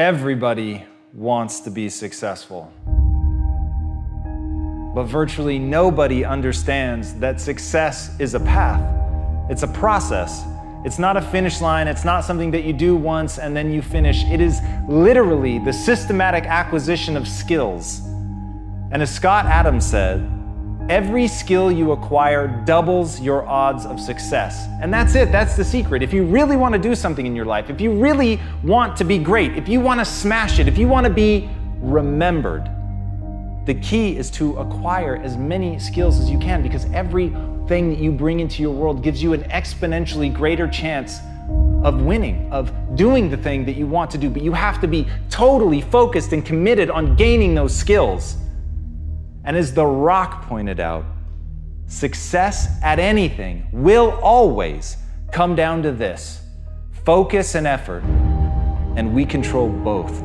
Everybody wants to be successful. But virtually nobody understands that success is a path. It's a process. It's not a finish line. It's not something that you do once and then you finish. It is literally the systematic acquisition of skills. And as Scott Adams said, every skill you acquire doubles your odds of success. And that's it, that's the secret. If you really want to do something in your life, if you really want to be great, if you want to smash it, if you want to be remembered, the key is to acquire as many skills as you can, because everything that you bring into your world gives you an exponentially greater chance of winning, of doing the thing that you want to do. But you have to be totally focused and committed on gaining those skills. And as The Rock pointed out, success at anything will always come down to this: focus and effort, and we control both.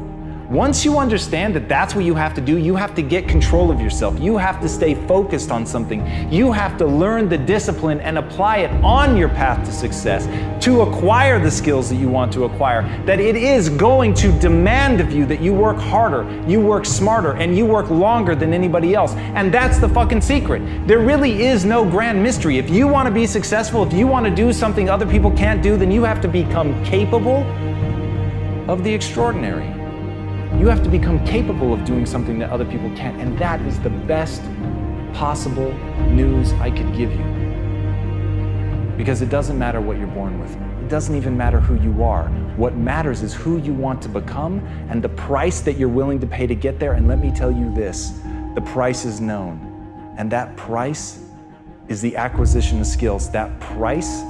Once you understand that that's what you have to do, you have to get control of yourself. You have to stay focused on something. You have to learn the discipline and apply it on your path to success to acquire the skills that you want to acquire. That it is going to demand of you that you work harder, you work smarter, and you work longer than anybody else. And that's the fucking secret. There really is no grand mystery. If you want to be successful, if you want to do something other people can't do, then you have to become capable of the extraordinary. You have to become capable of doing something that other people can't. And that is the best possible news I could give you. Because it doesn't matter what you're born with. It doesn't even matter who you are. What matters is who you want to become and the price that you're willing to pay to get there. And let me tell you this, the price is known. And that price is the acquisition of skills. That price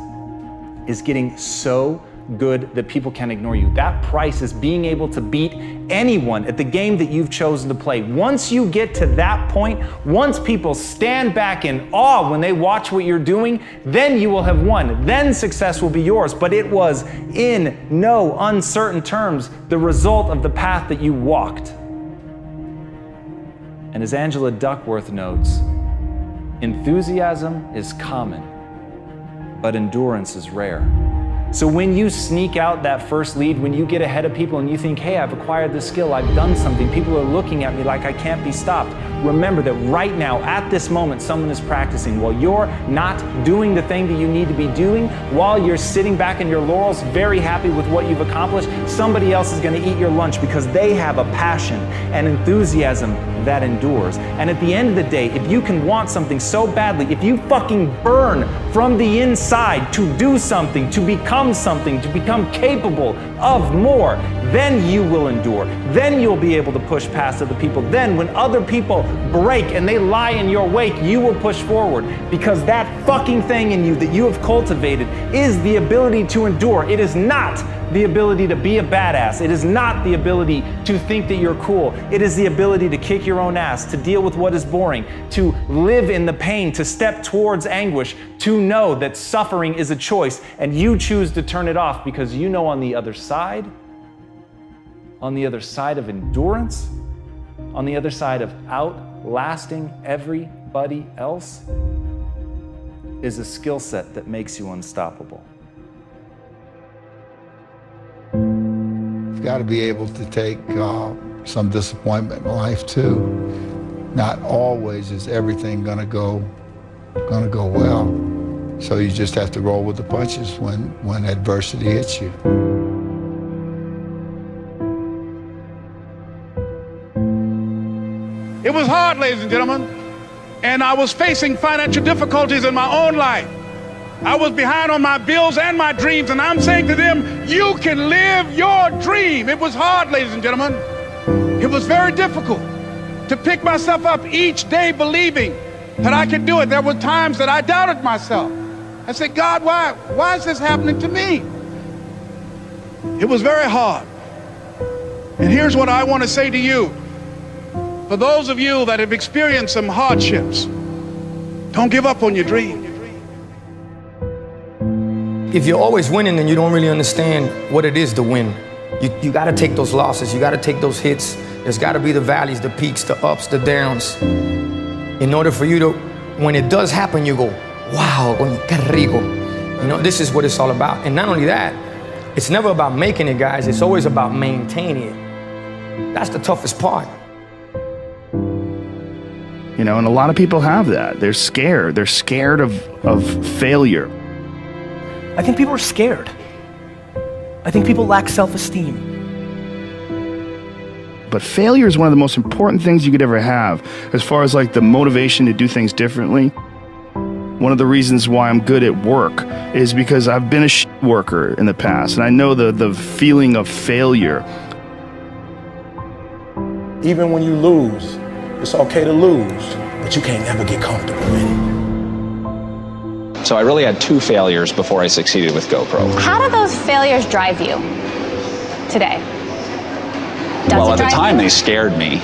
is getting so good that people can ignore you. That price is being able to beat anyone at the game that you've chosen to play. Once you get to that point, once people stand back in awe when they watch what you're doing, then you will have won. Then success will be yours. But it was in no uncertain terms the result of the path that you walked. And as Angela Duckworth notes, enthusiasm is common, but endurance is rare. So when you sneak out that first lead, when you get ahead of people and you think, hey, I've acquired this skill, I've done something, people are looking at me like I can't be stopped. Remember that right now, at this moment, someone is practicing. While you're not doing the thing that you need to be doing, while you're sitting back in your laurels, very happy with what you've accomplished, somebody else is going to eat your lunch because they have a passion and enthusiasm that endures. And at the end of the day, if you can want something so badly, if you fucking burn from the inside to do something, to become something, to become capable of more, then you will endure. Then you'll be able to push past other people. Then when other people break and they lie in your wake, you will push forward, because that fucking thing in you that you have cultivated is the ability to endure. It is not the ability to be a badass. It is not the ability to think that you're cool. It is the ability to kick your own ass, to deal with what is boring, to live in the pain, to step towards anguish, to know that suffering is a choice and you choose to turn it off, because you know on the other side of endurance, on the other side of outlasting everybody else, is a skill set that makes you unstoppable. You've got to be able to take some disappointment in life too. Not always is everything gonna go well. So you just have to roll with the punches when adversity hits you. It was hard, ladies and gentlemen, and I was facing financial difficulties in my own life. I was behind on my bills and my dreams, and I'm saying to them, you can live your dream. It was hard, ladies and gentlemen. It was very difficult to pick myself up each day believing that I could do it. There were times that I doubted myself. I said, God, why is this happening to me? It was very hard. And here's what I want to say to you. For those of you that have experienced some hardships, don't give up on your dream. If you're always winning, then you don't really understand what it is to win. You got to take those losses. You got to take those hits. There's got to be the valleys, the peaks, the ups, the downs. In order for you to, when it does happen, you go, wow, qué rico. You know, this is what it's all about. And not only that, it's never about making it, guys. It's always about maintaining it. That's the toughest part. You know, and a lot of people have that. They're scared. They're scared of failure. I think people are scared. I think people lack self-esteem. But failure is one of the most important things you could ever have, as far as like the motivation to do things differently. One of the reasons why I'm good at work is because I've been a worker in the past, and I know the feeling of failure. Even when you lose, it's okay to lose, but you can't never get comfortable in it. So I really had 2 failures before I succeeded with GoPro. How do those failures drive you today? Well, at the time, they scared me,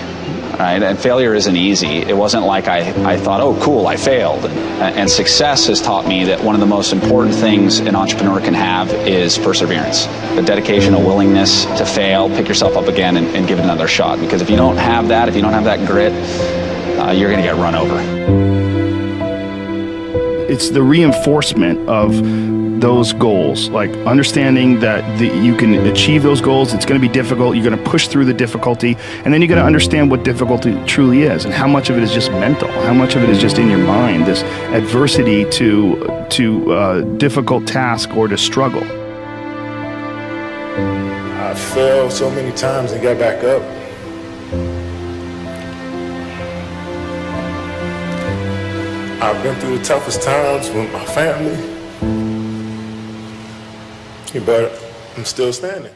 right? And failure isn't easy. It wasn't like I thought, oh, cool, I failed. And success has taught me that one of the most important things an entrepreneur can have is perseverance. The dedication, a willingness to fail, pick yourself up again, and give it another shot. Because if you don't have that, if you don't have that grit, you're going to get run over. It's the reinforcement of those goals, like understanding that you can achieve those goals. It's going to be difficult. You're going to push through the difficulty, and then you're going to understand what difficulty truly is, and how much of it is just mental, how much of it is just in your mind, this adversity to difficult task or to struggle. I failed so many times and got back up. I've been through the toughest times with my family, but I'm still standing.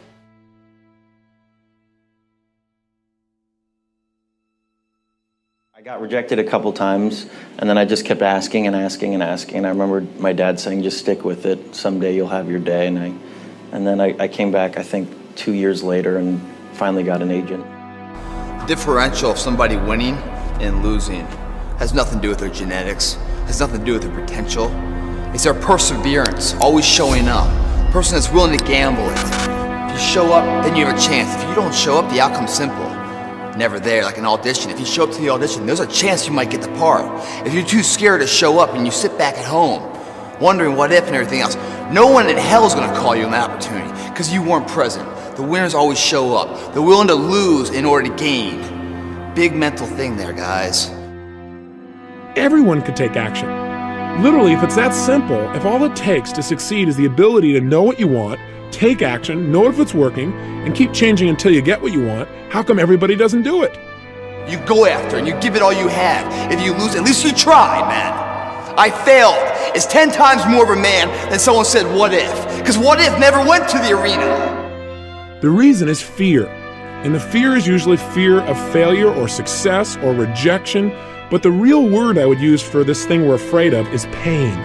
I got rejected a couple times, and then I just kept asking and asking and asking. I remember my dad saying, just stick with it. Someday you'll have your day. And then I came back, I think, 2 years later and finally got an agent. The differential of somebody winning and losing has nothing to do with their genetics, has nothing to do with their potential. It's their perseverance, always showing up. A person that's willing to gamble it. If you show up, then you have a chance. If you don't show up, the outcome's simple. Never there, like an audition. If you show up to the audition, there's a chance you might get the part. If you're too scared to show up and you sit back at home, wondering what if and everything else, no one in hell is gonna call you an opportunity because you weren't present. The winners always show up. They're willing to lose in order to gain. Big mental thing there, guys. Everyone could take action. Literally, if it's that simple, if all it takes to succeed is the ability to know what you want, take action, know if it's working, and keep changing until you get what you want, how come everybody doesn't do it? You go after and you give it all you have. If you lose, at least you tried, man. I failed. It's 10 times more of a man than someone said, what if? Because what if never went to the arena. The reason is fear. And the fear is usually fear of failure or success or rejection. But the real word I would use for this thing we're afraid of is pain.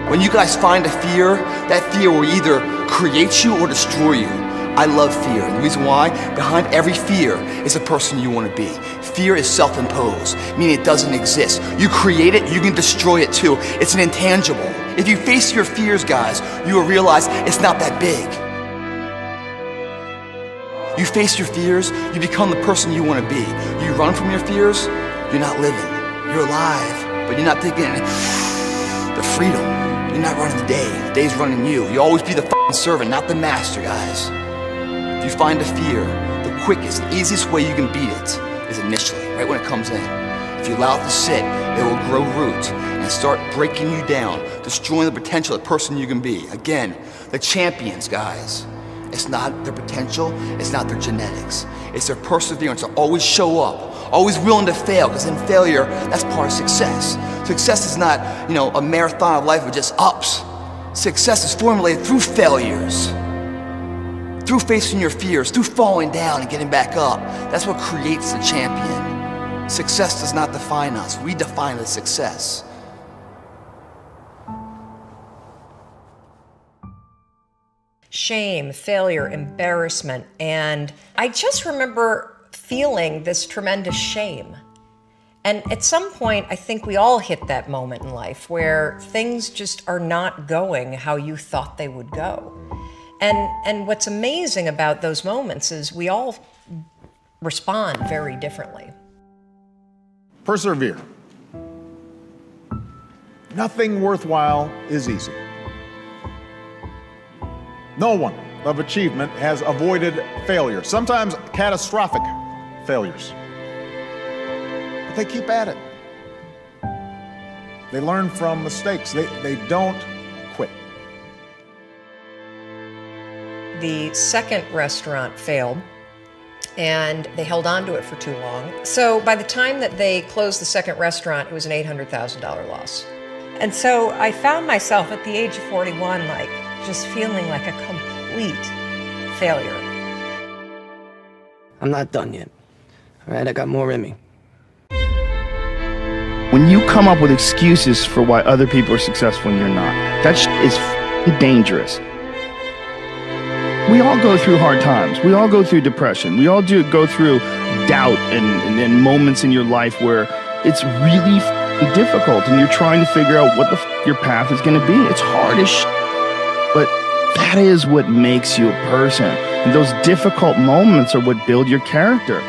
When you guys find a fear, that fear will either create you or destroy you. I love fear, and the reason why, behind every fear is a person you want to be. Fear is self-imposed, meaning it doesn't exist. You create it, you can destroy it too. It's an intangible. If you face your fears, guys, you will realize it's not that big. You face your fears, you become the person you want to be. You run from your fears, you're not living. You're alive, but you're not thinking the freedom. You're not running the day. The day's running you. You always be the f***ing servant, not the master, guys. If you find a fear, the quickest and easiest way you can beat it is initially, right when it comes in. If you allow it to sit, it will grow roots and start breaking you down, destroying the potential of the person you can be. Again, the champions, guys. It's not their potential, it's not their genetics. It's their perseverance to always show up, always willing to fail, because in failure, that's part of success. Success is not, a marathon of life with just ups. Success is formulated through failures, through facing your fears, through falling down and getting back up. That's what creates the champion. Success does not define us, we define the success. Shame, failure, embarrassment, and I just remember feeling this tremendous shame. And at some point, I think we all hit that moment in life where things just are not going how you thought they would go. And what's amazing about those moments is we all respond very differently. Persevere. Nothing worthwhile is easy. No one of achievement has avoided failure, sometimes catastrophic failures. But they keep at it. They learn from mistakes. They don't quit. The second restaurant failed, and they held on to it for too long. So by the time that they closed the second restaurant, it was an $800,000 loss. And so I found myself at the age of 41, like, just feeling like a complete failure. I'm not done yet. All right, I got more in me. When you come up with excuses for why other people are successful and you're not, that is dangerous. We all go through hard times. We all go through depression. We all go through doubt and moments in your life where it's really difficult and you're trying to figure out what your path is going to be. It's hard as but that is what makes you a person. And those difficult moments are what build your character.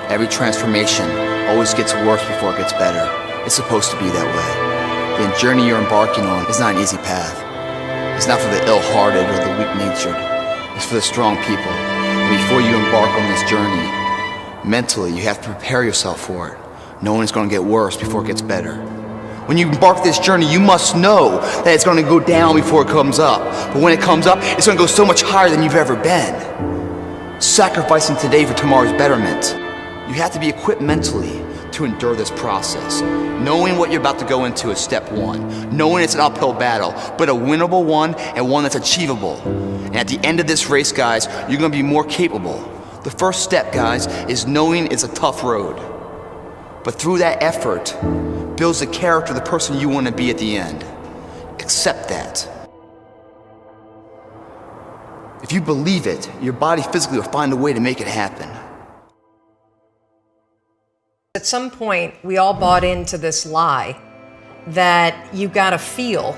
Every transformation always gets worse before it gets better. It's supposed to be that way. The journey you're embarking on is not an easy path. It's not for the ill-hearted or the weak-natured. It's for the strong people. And before you embark on this journey, mentally, you have to prepare yourself for it, knowing it's going to get worse before it gets better. When you embark this journey, you must know that it's going to go down before it comes up. But when it comes up, it's going to go so much higher than you've ever been. Sacrificing today for tomorrow's betterment. You have to be equipped mentally to endure this process. Knowing what you're about to go into is step one. Knowing it's an uphill battle, but a winnable one and one that's achievable. And at the end of this race, guys, you're going to be more capable. The first step, guys, is knowing it's a tough road. But through that effort, builds the character of the person you want to be at the end. Accept that. If you believe it, your body physically will find a way to make it happen. At some point, we all bought into this lie that you gotta feel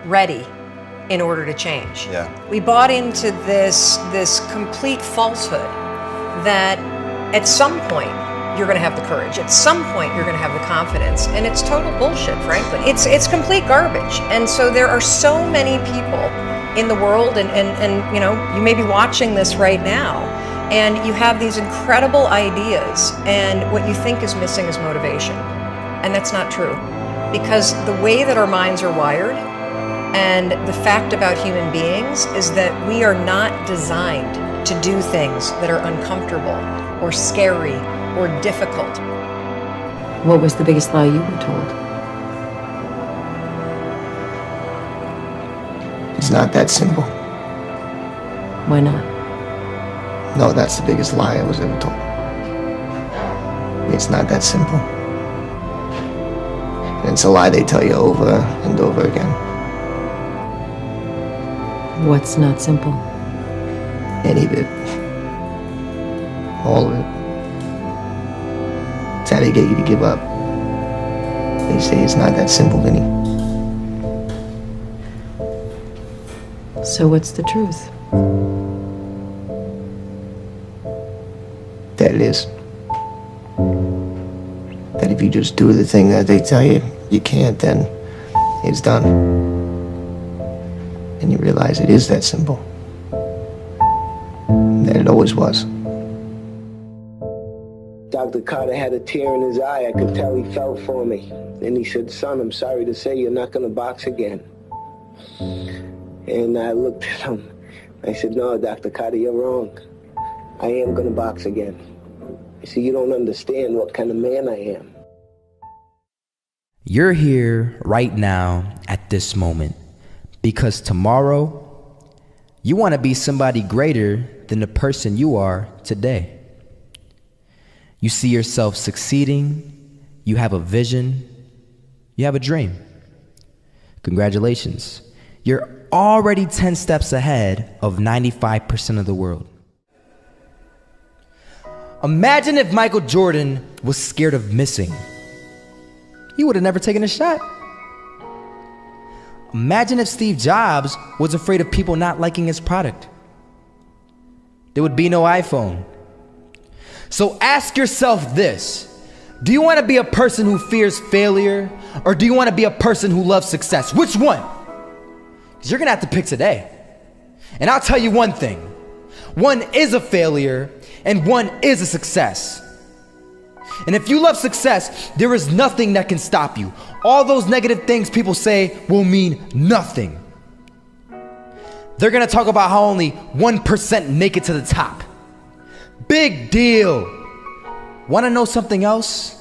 ready in order to change. Yeah. We bought into this complete falsehood that at some point you're gonna have the courage, at some point you're gonna have the confidence, and it's total bullshit, frankly. It's complete garbage. And so there are so many people in the world, and you know, you may be watching this right now, and you have these incredible ideas, and what you think is missing is motivation. And that's not true. Because the way that our minds are wired, and the fact about human beings, is that we are not designed to do things that are uncomfortable, or scary, or difficult. What was the biggest lie you were told? It's not that simple. Why not? No, that's the biggest lie I was ever told. It's not that simple. And it's a lie they tell you over and over again. What's not simple? Any of it. All of it. It's how they get you to give up. They say it's not that simple, Vinny. So what's the truth? That it is. That if you just do the thing that they tell you you can't, then it's done. And you realize it is that simple. That it always was. Dr. Carter had a tear in his eye. I could tell he felt for me. And he said, "Son, I'm sorry to say you're not going to box again." And I looked at him. I said, "No, Dr. Carter, you're wrong. I am going to box again." You see, you don't understand what kind of man I am. You're here right now at this moment because tomorrow you want to be somebody greater than the person you are today. You see yourself succeeding, you have a vision, you have a dream. Congratulations. You're already 10 steps ahead of 95% of the world. Imagine if Michael Jordan was scared of missing. He would have never taken a shot. Imagine if Steve Jobs was afraid of people not liking his product. There would be no iPhone. So ask yourself this: do you want to be a person who fears failure, or do you want to be a person who loves success? Which one? Because you're going to have to pick today. And I'll tell you one thing. one is a failure and one is a success. And if you love success, there is nothing that can stop you. All those negative things people say will mean nothing. They're gonna talk about how only 1% make it to the top. Big deal. Wanna know something else?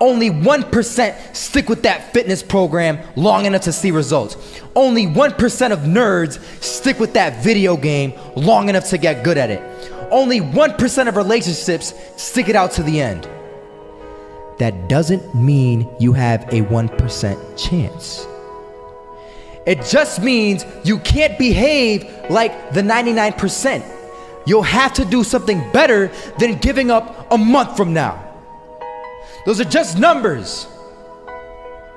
Only 1% stick with that fitness program long enough to see results. Only 1% of nerds stick with that video game long enough to get good at it. Only 1% of relationships stick it out to the end. That doesn't mean you have a 1% chance. It just means you can't behave like the 99%. You'll have to do something better than giving up a month from now. Those are just numbers.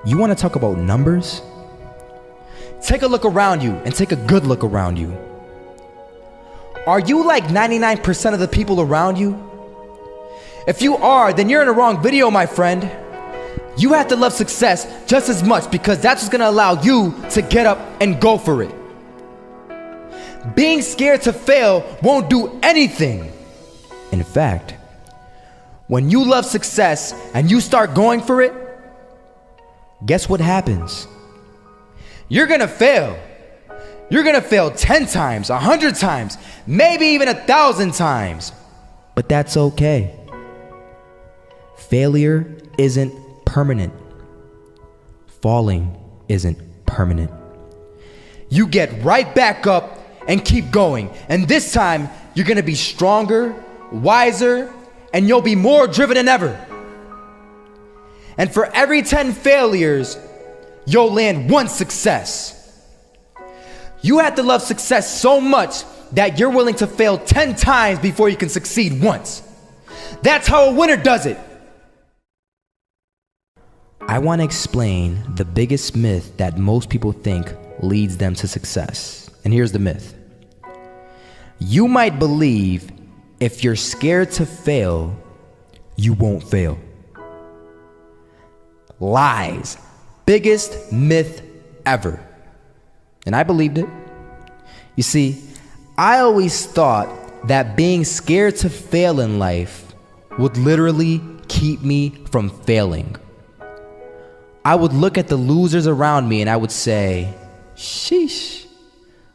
You want to talk about numbers? Take a look around you and take a good look around you. Are you like 99% of the people around you? If you are, then you're in the wrong video, my friend. You have to love success just as much because that's what's gonna allow you to get up and go for it. Being scared to fail won't do anything. In fact, when you love success and you start going for it, guess what happens? You're gonna fail. You're gonna fail 10 times, 100 times, maybe even 1,000 times. But that's okay. Failure isn't permanent. Falling isn't permanent. You get right back up and keep going. And this time, you're gonna be stronger, wiser, and you'll be more driven than ever. And for every 10 failures, you'll land one success. You have to love success so much that you're willing to fail 10 times before you can succeed once. That's how a winner does it. I want to explain the biggest myth that most people think leads them to success. And here's the myth. You might believe if you're scared to fail, you won't fail. Lies. Biggest myth ever. And I believed it. You see, I always thought that being scared to fail in life would literally keep me from failing. I would look at the losers around me and I would say, sheesh,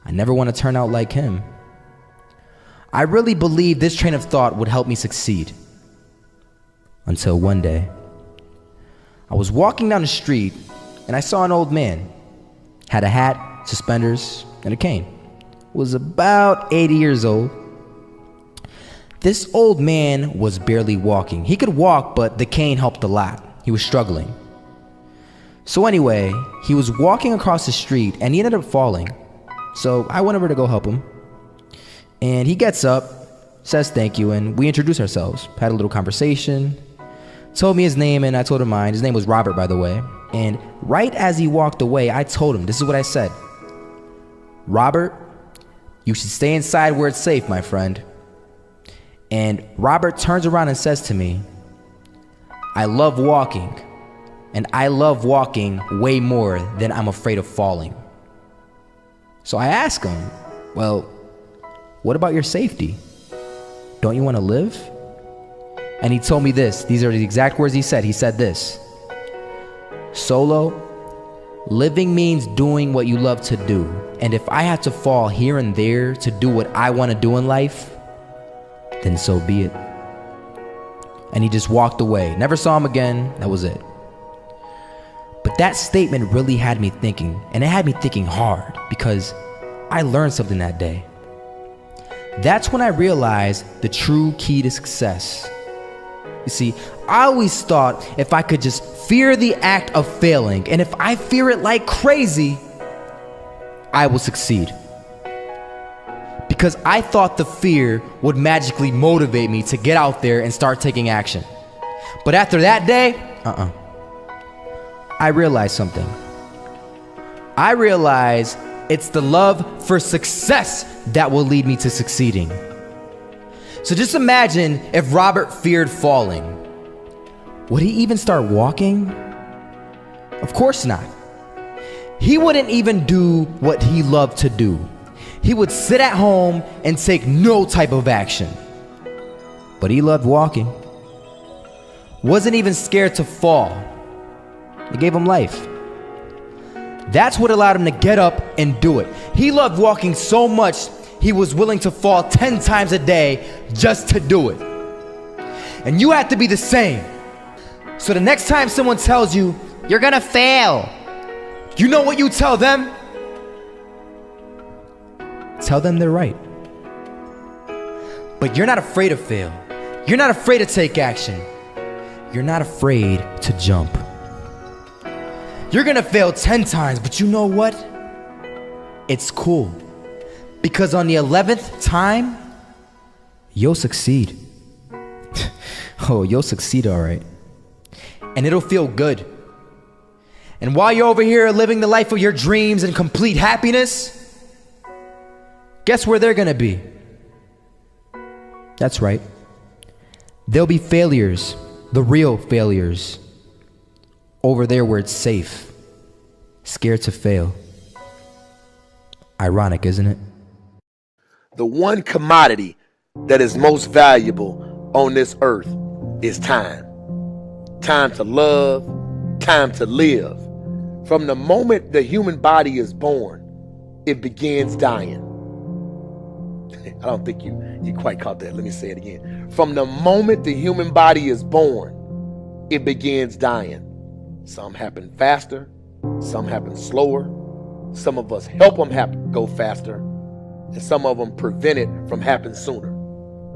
I never want to turn out like him. I really believed this train of thought would help me succeed. Until one day, I was walking down the street and I saw an old man. Had a hat, suspenders, and a cane. Was about 80 years old. This old man was barely walking. He could walk, but the cane helped a lot. He was struggling. So anyway, he was walking across the street and he ended up falling. So I went over to go help him. And he gets up, says thank you, and we introduced ourselves. Had a little conversation. Told me his name and I told him mine. His name was Robert, by the way. And right as he walked away, I told him, this is what I said. Robert, you should stay inside where it's safe, my friend. And Robert turns around and says to me, I love walking. And I love walking way more than I'm afraid of falling. So I ask him, well, what about your safety? Don't you want to live? And he told me this. These are the exact words he said. He said this. Solo, living means doing what you love to do. And if I have to fall here and there to do what I want to do in life, then so be it. And he just walked away. Never saw him again. That was it. But that statement really had me thinking, and it had me thinking hard because I learned something that day. That's when I realized the true key to success. You see, I always thought if I could just fear the act of failing, and if I fear it like crazy, I will succeed. Because I thought the fear would magically motivate me to get out there and start taking action. But after that day, I realized something. I realized it's the love for success that will lead me to succeeding. So just imagine if Robert feared falling. Would he even start walking? Of course not. He wouldn't even do what he loved to do. he would sit at home and take no type of action. But he loved walking. Wasn't even scared to fall. It gave him life. That's what allowed him to get up and do it. He loved walking so much, he was willing to fall 10 times a day just to do it. And you have to be the same. So the next time someone tells you, you're gonna fail, you know what you tell them? Tell them they're right. But you're not afraid to fail. You're not afraid to take action. You're not afraid to jump. You're gonna fail 10 times, but you know what? It's cool. Because on the 11th time, you'll succeed. Oh, you'll succeed, all right. And it'll feel good. And while you're over here living the life of your dreams and complete happiness, guess where they're gonna be? That's right. They'll be failures, the real failures, over there where it's safe, scared to fail. Ironic, isn't it? The one commodity that is most valuable on this earth is time. Time to love, time to live. From the moment the human body is born, it begins dying. I don't think you quite caught that. Let me say it again. From the moment the human body is born, it begins dying. Some happen faster, some happen slower. Some of us help them go faster, and some of them prevent it from happening sooner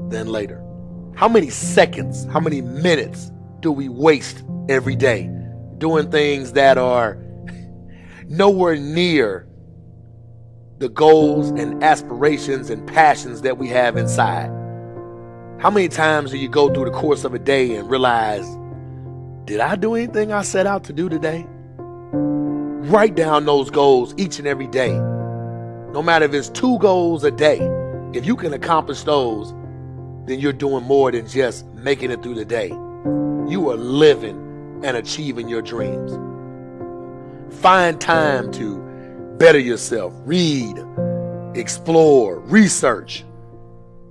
than later. How many seconds, how many minutes do we waste every day doing things that are nowhere near the goals and aspirations and passions that we have inside? How many times do you go through the course of a day and realize, did I do anything I set out to do today? Write down those goals each and every day. No matter if it's 2 goals a day, if you can accomplish those, then you're doing more than just making it through the day. You are living and achieving your dreams. Find time to better yourself, read, explore, research,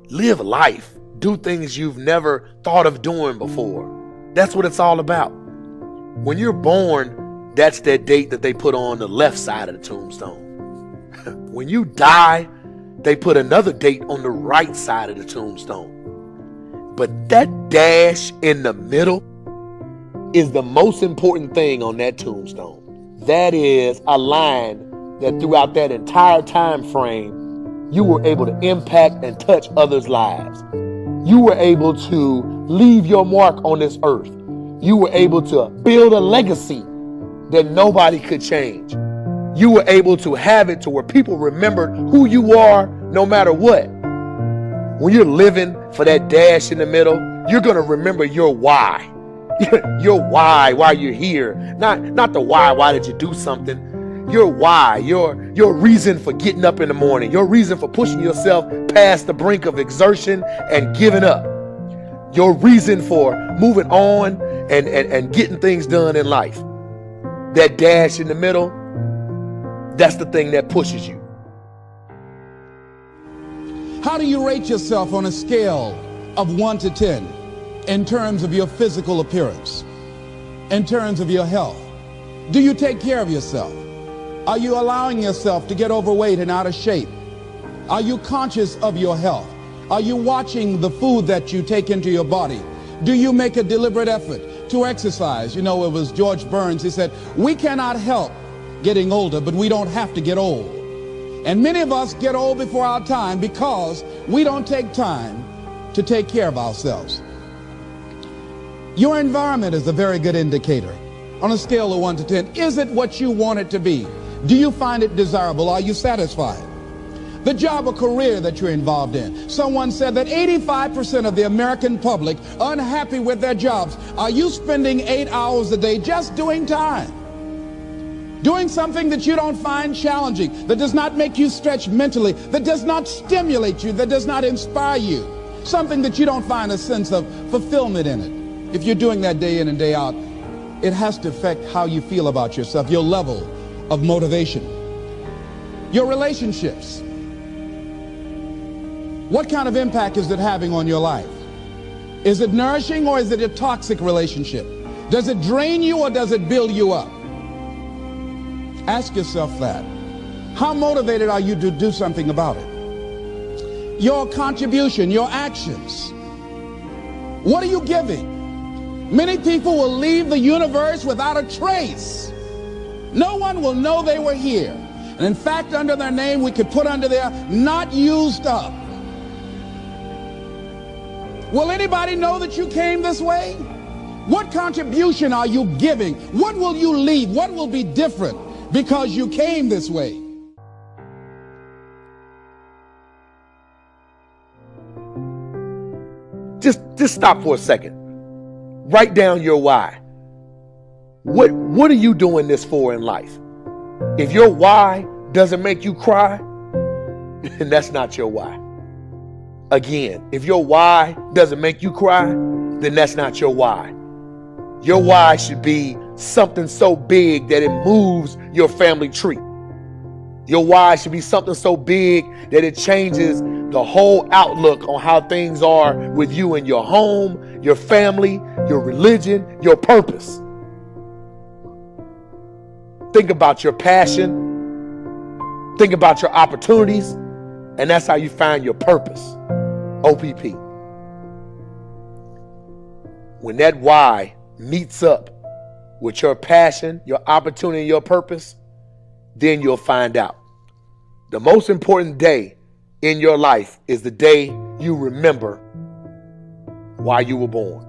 live life, do things you've never thought of doing before. That's what it's all about. When you're born, that's that date that they put on the left side of the tombstone. When you die, they put another date on the right side of the tombstone. But that dash in the middle is the most important thing on that tombstone. That is a line that throughout that entire time frame, you were able to impact and touch others' lives. You were able to leave your mark on this earth. You were able to build a legacy that nobody could change. You were able to have it to where people remembered who you are no matter what. When you're living for that dash in the middle, you're going to remember your why. Your why you're here. Not the why did you do something. Your why, your reason for getting up in the morning, your reason for pushing yourself past the brink of exertion and giving up. Your reason for moving on and getting things done in life. That dash in the middle, that's the thing that pushes you. How do you rate yourself on a scale of 1 to 10 in terms of your physical appearance, in terms of your health? Do you take care of yourself? Are you allowing yourself to get overweight and out of shape? Are you conscious of your health? Are you watching the food that you take into your body? Do you make a deliberate effort to exercise? You know, it was George Burns, he said, we cannot help getting older, but we don't have to get old. And many of us get old before our time because we don't take time to take care of ourselves. Your environment is a very good indicator. On a scale of 1 to 10, is it what you want it to be? Do you find it desirable? Are you satisfied? The job or career that you're involved in. Someone said that 85% of the American public are unhappy with their jobs. Are you spending 8 hours a day just doing time? Doing something that you don't find challenging, that does not make you stretch mentally, that does not stimulate you, that does not inspire you. Something that you don't find a sense of fulfillment in it. If you're doing that day in and day out, it has to affect how you feel about yourself, your level of motivation. Your relationships. What kind of impact is it having on your life? Is it nourishing or is it a toxic relationship? Does it drain you or does it build you up? Ask yourself that. How motivated are you to do something about it? Your contribution, your actions. What are you giving? Many people will leave the universe without a trace. No one will know they were here. And in fact, under their name, we could put under there, not used up. Will anybody know that you came this way? What contribution are you giving? What will you leave? What will be different because you came this way? Just stop for a second. Write down your why. What are you doing this for in life? If your why doesn't make you cry, then that's not your why. Again, if your why doesn't make you cry, then that's not your why. Your why should be something so big that it moves your family tree. Your why should be something so big that it changes the whole outlook on how things are with you and your home, your family, your religion, your purpose. Think about your passion. Think about your opportunities. And that's how you find your purpose. OPP. When that why meets up with your passion, your opportunity, your purpose, then you'll find out. The most important day in your life is the day you remember why you were born.